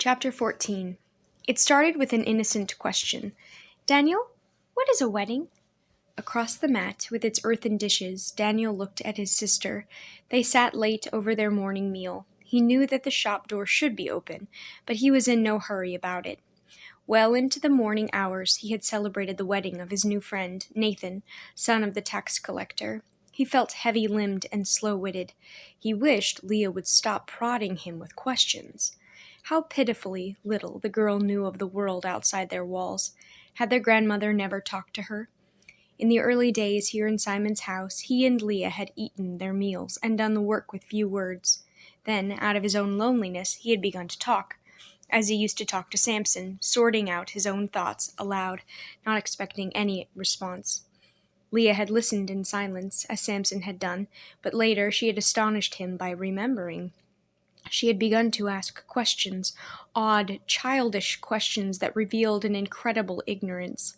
Chapter 14. It started with an innocent question. "Daniel, what is a wedding?" Across the mat, with its earthen dishes, Daniel looked at his sister. They sat late over their morning meal. He knew that the shop door should be open, but he was in no hurry about it. Well into the morning hours he had celebrated the wedding of his new friend, Nathan, son of the tax collector. He felt heavy-limbed and slow-witted. He wished Leah would stop prodding him with questions. How pitifully little the girl knew of the world outside their walls. Had their grandmother never talked to her? In the early days here in Simon's house, he and Leah had eaten their meals and done the work with few words. Then, out of his own loneliness, he had begun to talk, as he used to talk to Samson, sorting out his own thoughts aloud, not expecting any response. Leah had listened in silence, as Samson had done, but later she had astonished him by remembering. She had begun to ask questions, odd, childish questions that revealed an incredible ignorance.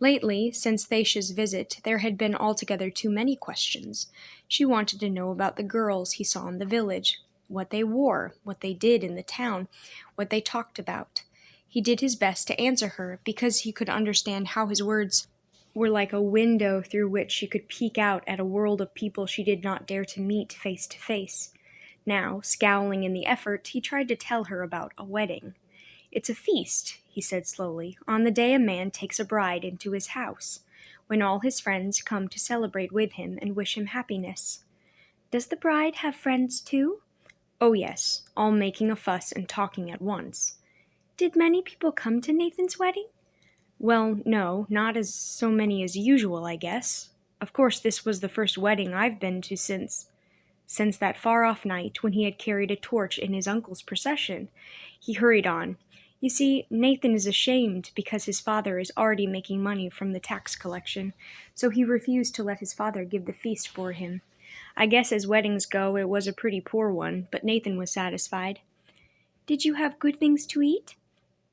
Lately, since Thasia's visit, there had been altogether too many questions. She wanted to know about the girls he saw in the village, what they wore, what they did in the town, what they talked about. He did his best to answer her, because he could understand how his words were like a window through which she could peek out at a world of people she did not dare to meet face to face. Now, scowling in the effort, he tried to tell her about a wedding. "It's a feast," he said slowly, "on the day a man takes a bride into his house, when all his friends come to celebrate with him and wish him happiness." "Does the bride have friends too?" "Oh yes, all making a fuss and talking at once." "Did many people come to Nathan's wedding?" "Well, no, not as so many as usual, I guess. Of course this was the first wedding I've been to since that far-off night when he had carried a torch in his uncle's procession." He hurried on. "You see, Nathan is ashamed because his father is already making money from the tax collection, so he refused to let his father give the feast for him. I guess as weddings go, it was a pretty poor one, but Nathan was satisfied." "Did you have good things to eat?"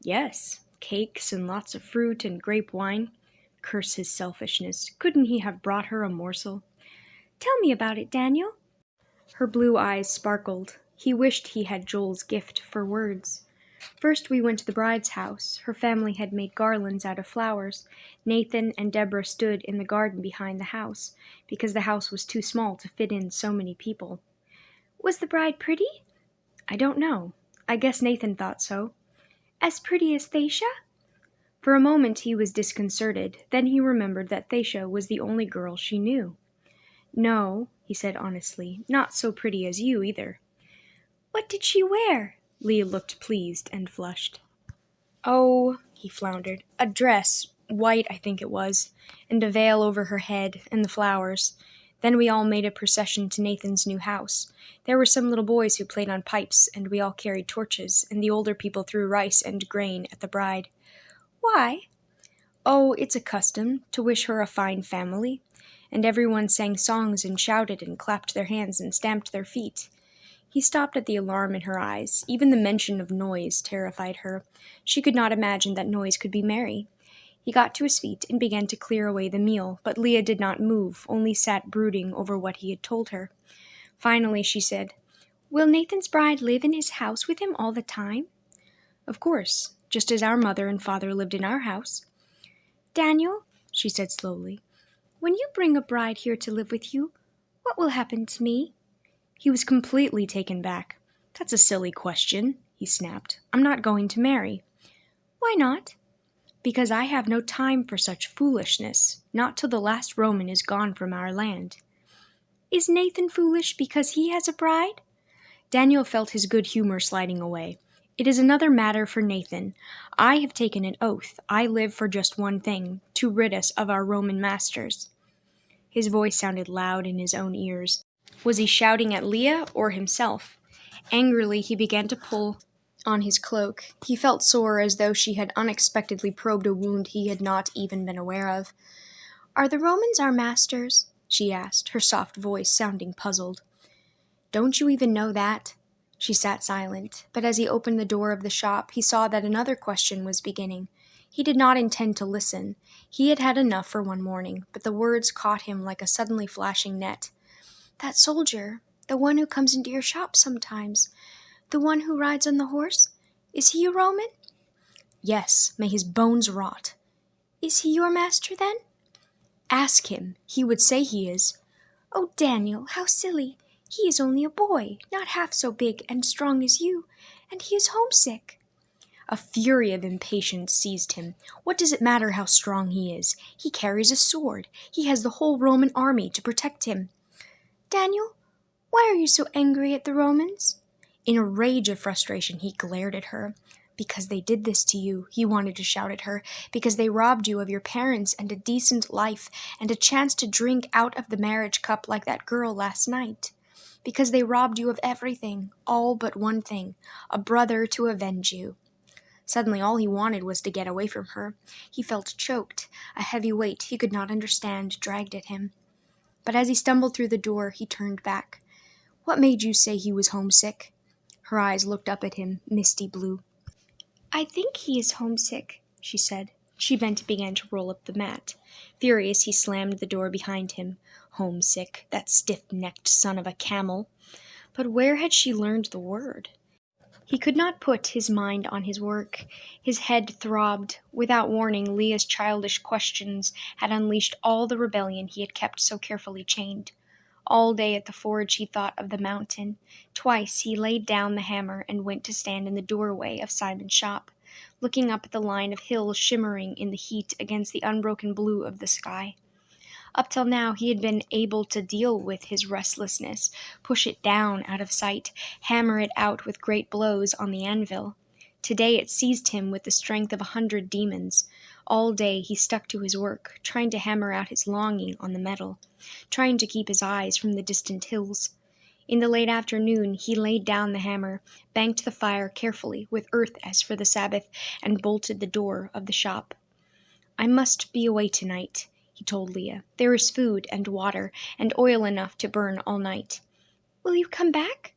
"Yes, cakes and lots of fruit and grape wine." Curse his selfishness. Couldn't he have brought her a morsel? "Tell me about it, Daniel." Her blue eyes sparkled. He wished he had Joel's gift for words. "First we went to the bride's house. Her family had made garlands out of flowers. Nathan and Deborah stood in the garden behind the house, because the house was too small to fit in so many people." "Was the bride pretty?" "I don't know. I guess Nathan thought so." "As pretty as Thasia?" For a moment he was disconcerted. Then he remembered that Thasia was the only girl she knew. "No," he said honestly, "not so pretty as you either." "What did she wear?" Leah looked pleased and flushed. "Oh," he floundered, "a dress, white I think it was, and a veil over her head, and the flowers. Then we all made a procession to Nathan's new house. There were some little boys who played on pipes, and we all carried torches, and the older people threw rice and grain at the bride." "Why?" "Oh, it's a custom, to wish her a fine family. And everyone sang songs and shouted and clapped their hands and stamped their feet." He stopped at the alarm in her eyes. Even the mention of noise terrified her. She could not imagine that noise could be merry. He got to his feet and began to clear away the meal, but Leah did not move, only sat brooding over what he had told her. Finally she said, "Will Nathan's bride live in his house with him all the time?" "Of course, just as our mother and father lived in our house." "Daniel," she said slowly, "when you bring a bride here to live with you, what will happen to me?" He was completely taken back. "That's a silly question," he snapped. "I'm not going to marry." "Why not?" "Because I have no time for such foolishness, not till the last Roman is gone from our land." "Is Nathan foolish because he has a bride?" Daniel felt his good humor sliding away. "It is another matter for Nathan. I have taken an oath. I live for just one thing, to rid us of our Roman masters." His voice sounded loud in his own ears. Was he shouting at Leah or himself? Angrily, he began to pull on his cloak. He felt sore, as though she had unexpectedly probed a wound he had not even been aware of. "Are the Romans our masters?" she asked, her soft voice sounding puzzled. "Don't you even know that?" She sat silent, but as he opened the door of the shop, he saw that another question was beginning. He did not intend to listen. He had had enough for one morning, but the words caught him like a suddenly flashing net. "That soldier, the one who comes into your shop sometimes, the one who rides on the horse, Is he a Roman? Yes, may his bones rot. Is he your master, then? Ask him. He would say he is. Oh, Daniel, how silly. He is only a boy, not half so big and strong as you, and he is homesick. A fury of impatience seized him. What does it matter how strong he is? He carries a sword. He has the whole Roman army to protect him. Daniel, why are you so angry at the Romans? In a rage of frustration, he glared at her. Because they did this to you, he wanted to shout at her. Because they robbed you of your parents and a decent life and a chance to drink out of the marriage cup like that girl last night. Because they robbed you of everything, all but one thing, a brother to avenge you. Suddenly all he wanted was to get away from her. He felt choked. A heavy weight he could not understand dragged at him. But as he stumbled through the door, he turned back. What made you say he was homesick? Her eyes looked up at him, misty blue. I think he is homesick, she said. She bent and began to roll up the mat. Furious, he slammed the door behind him. Homesick, that stiff-necked son of a camel. But where had she learned the word? He could not put his mind on his work. His head throbbed. Without warning, Leah's childish questions had unleashed all the rebellion he had kept so carefully chained. All day at the forge he thought of the mountain. Twice he laid down the hammer and went to stand in the doorway of Simon's shop, looking up at the line of hills shimmering in the heat against the unbroken blue of the sky. Up till now he had been able to deal with his restlessness, push it down out of sight, hammer it out with great blows on the anvil. Today it seized him with the strength of 100 demons. All day he stuck to his work, trying to hammer out his longing on the metal, trying to keep his eyes from the distant hills. In the late afternoon he laid down the hammer, banked the fire carefully with earth as for the Sabbath, and bolted the door of the shop. I must be away tonight, he told Leah. There is food and water and oil enough to burn all night. Will you come back?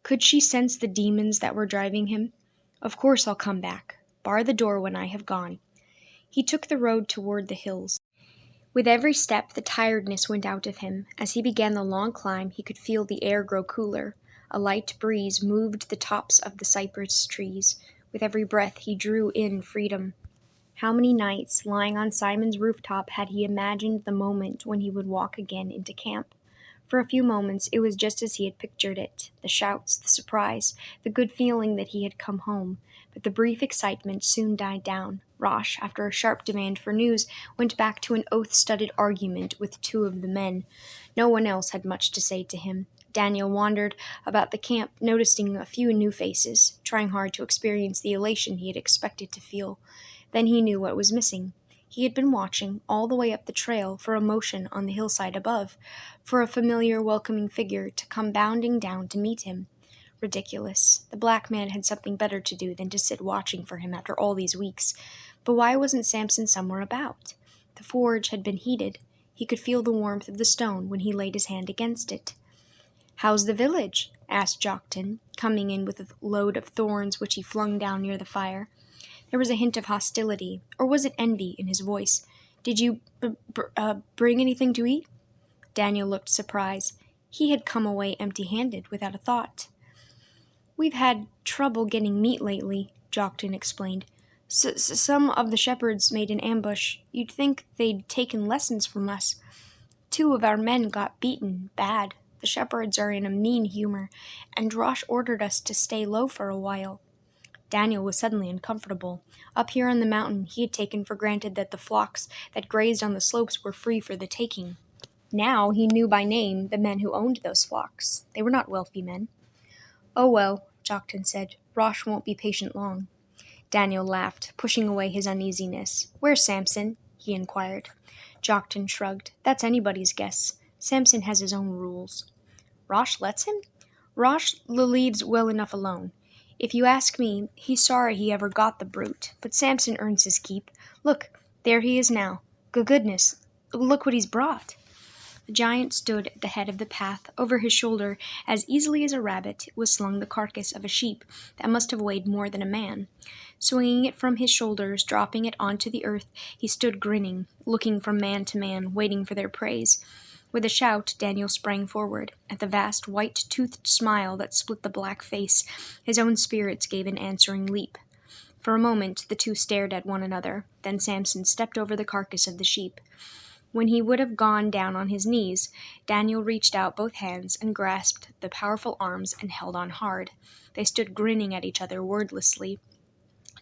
Could she sense the demons that were driving him? Of course I'll come back. Bar the door when I have gone. He took the road toward the hills. With every step the tiredness went out of him. As he began the long climb he could feel the air grow cooler. A light breeze moved the tops of the cypress trees. With every breath he drew in freedom. How many nights, lying on Simon's rooftop, had he imagined the moment when he would walk again into camp? For a few moments it was just as he had pictured it, the shouts, the surprise, the good feeling that he had come home. But the brief excitement soon died down. Rosh, after a sharp demand for news, went back to an oath-studded argument with 2 of the men. No one else had much to say to him. Daniel wandered about the camp, noticing a few new faces, trying hard to experience the elation he had expected to feel. Then he knew what was missing. He had been watching all the way up the trail for a motion on the hillside above, for a familiar, welcoming figure to come bounding down to meet him. Ridiculous. The black man had something better to do than to sit watching for him after all these weeks. But why wasn't Samson somewhere about? The forge had been heated. He could feel the warmth of the stone when he laid his hand against it. "How's the village?" asked Joktan, coming in with a load of thorns which he flung down near the fire. There was a hint of hostility, or was it envy, in his voice. "Did you bring anything to eat?" Daniel looked surprised. He had come away empty-handed, without a thought. "We've had trouble getting meat lately," Joktan explained. "Some of the shepherds made an ambush. You'd think they'd taken lessons from us. 2 of our men got beaten, bad. The shepherds are in a mean humor, and Rosh ordered us to stay low for a while." Daniel was suddenly uncomfortable. Up here on the mountain he had taken for granted that the flocks that grazed on the slopes were free for the taking. Now he knew by name the men who owned those flocks. They were not wealthy men. "Oh well," Joktan said, "Rosh won't be patient long." Daniel laughed, pushing away his uneasiness. "Where's Samson?" he inquired. Joktan shrugged. "That's anybody's guess. Samson has his own rules." "Rosh lets him?" "Rosh leaves well enough alone. If you ask me, he's sorry he ever got the brute, but Samson earns his keep. Look, there he is now. Goodness, look what he's brought." The giant stood at the head of the path. Over his shoulder, as easily as a rabbit, was slung the carcass of a sheep that must have weighed more than a man. Swinging it from his shoulders, dropping it onto the earth, he stood grinning, looking from man to man, waiting for their praise. With a shout, Daniel sprang forward. At the vast, white-toothed smile that split the black face, his own spirits gave an answering leap. For a moment, the two stared at one another. Then Samson stepped over the carcass of the sheep. When he would have gone down on his knees, Daniel reached out both hands and grasped the powerful arms and held on hard. They stood grinning at each other wordlessly.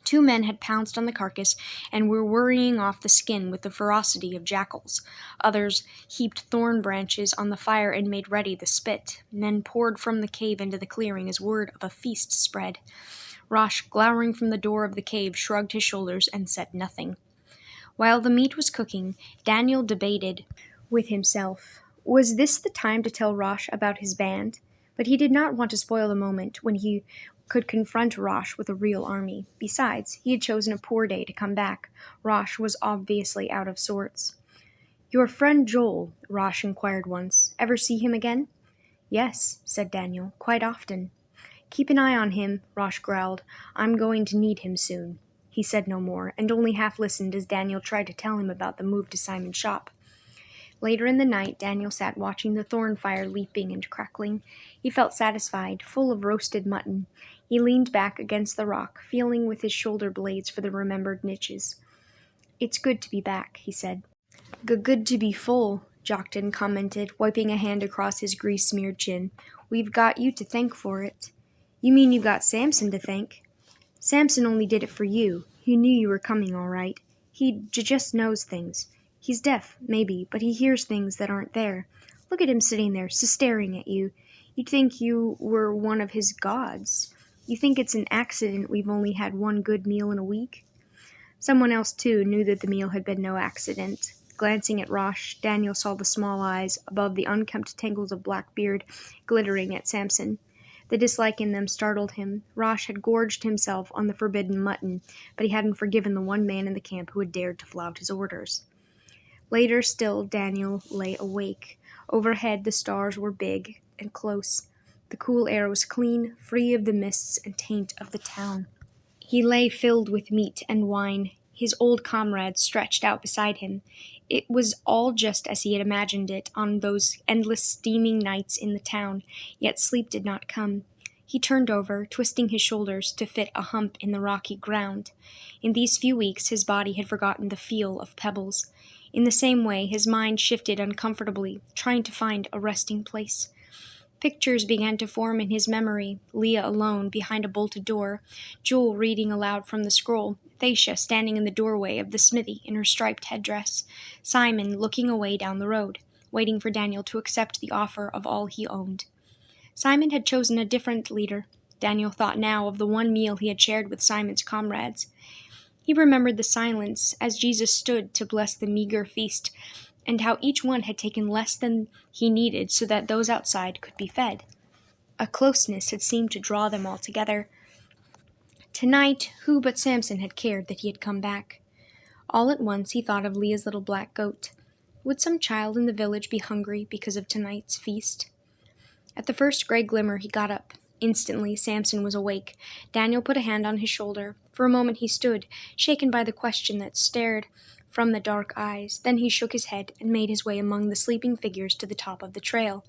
Two men had pounced on the carcass and were worrying off the skin with the ferocity of jackals. Others heaped thorn branches on the fire and made ready the spit, and then poured from the cave into the clearing as word of a feast spread. Rosh, glowering from the door of the cave, shrugged his shoulders and said nothing. While the meat was cooking, Daniel debated with himself. Was this the time to tell Rosh about his band? But he did not want to spoil the moment when he could confront Rosh with a real army. Besides, he had chosen a poor day to come back. Rosh was obviously out of sorts. "Your friend Joel," Rosh inquired once. "Ever see him again?" "Yes," said Daniel, "quite often." "Keep an eye on him," Rosh growled. "I'm going to need him soon." He said no more, and only half listened as Daniel tried to tell him about the move to Simon's shop. Later in the night, Daniel sat watching the thorn fire leaping and crackling. He felt satisfied, full of roasted mutton. He leaned back against the rock, feeling with his shoulder blades for the remembered niches. "It's good to be back," he said. Good to be full," Jockton commented, wiping a hand across his grease-smeared chin. "We've got you to thank for it." "You mean you got Samson to thank?" "Samson only did it for you. He knew you were coming all right. He just knows things. He's deaf, maybe, but he hears things that aren't there. Look at him sitting there, staring at you. You'd think you were one of his gods. You think it's an accident we've only had one good meal in a week?" Someone else, too, knew that the meal had been no accident. Glancing at Rosh, Daniel saw the small eyes, above the unkempt tangles of black beard, glittering at Samson. The dislike in them startled him. Rosh had gorged himself on the forbidden mutton, but he hadn't forgiven the one man in the camp who had dared to flout his orders. Later still, Daniel lay awake. Overhead, the stars were big and close. The cool air was clean, free of the mists and taint of the town. He lay filled with meat and wine, his old comrades stretched out beside him. It was all just as he had imagined it on those endless steaming nights in the town, yet sleep did not come. He turned over, twisting his shoulders to fit a hump in the rocky ground. In these few weeks his body had forgotten the feel of pebbles. In the same way, his mind shifted uncomfortably, trying to find a resting place. Pictures began to form in his memory, Leah alone behind a bolted door, Joel reading aloud from the scroll, Thacia standing in the doorway of the smithy in her striped headdress, Simon looking away down the road, waiting for Daniel to accept the offer of all he owned. Simon had chosen a different leader. Daniel thought now of the one meal he had shared with Simon's comrades. He remembered the silence as Jesus stood to bless the meager feast, and how each one had taken less than he needed so that those outside could be fed. A closeness had seemed to draw them all together. Tonight, who but Samson had cared that he had come back? All at once he thought of Leah's little black goat. Would some child in the village be hungry because of tonight's feast? At the first gray glimmer he got up. Instantly Samson was awake. Daniel put a hand on his shoulder. For a moment he stood, shaken by the question that stared from the dark eyes. Then he shook his head and made his way among the sleeping figures to the top of the trail.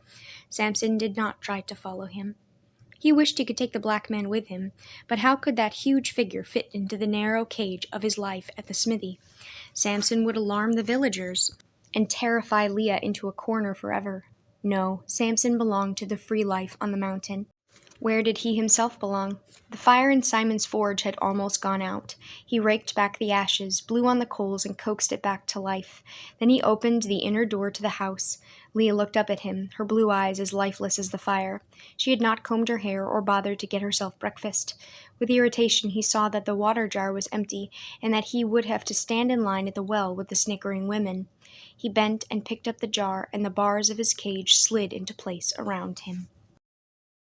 Samson did not try to follow him. He wished he could take the black man with him, but how could that huge figure fit into the narrow cage of his life at the smithy? Samson would alarm the villagers and terrify Leah into a corner forever. No, Samson belonged to the free life on the mountain. Where did he himself belong? The fire in Simon's forge had almost gone out. He raked back the ashes, blew on the coals, and coaxed it back to life. Then he opened the inner door to the house. Leah looked up at him, her blue eyes as lifeless as the fire. She had not combed her hair or bothered to get herself breakfast. With irritation, he saw that the water jar was empty and that he would have to stand in line at the well with the snickering women. He bent and picked up the jar, and the bars of his cage slid into place around him.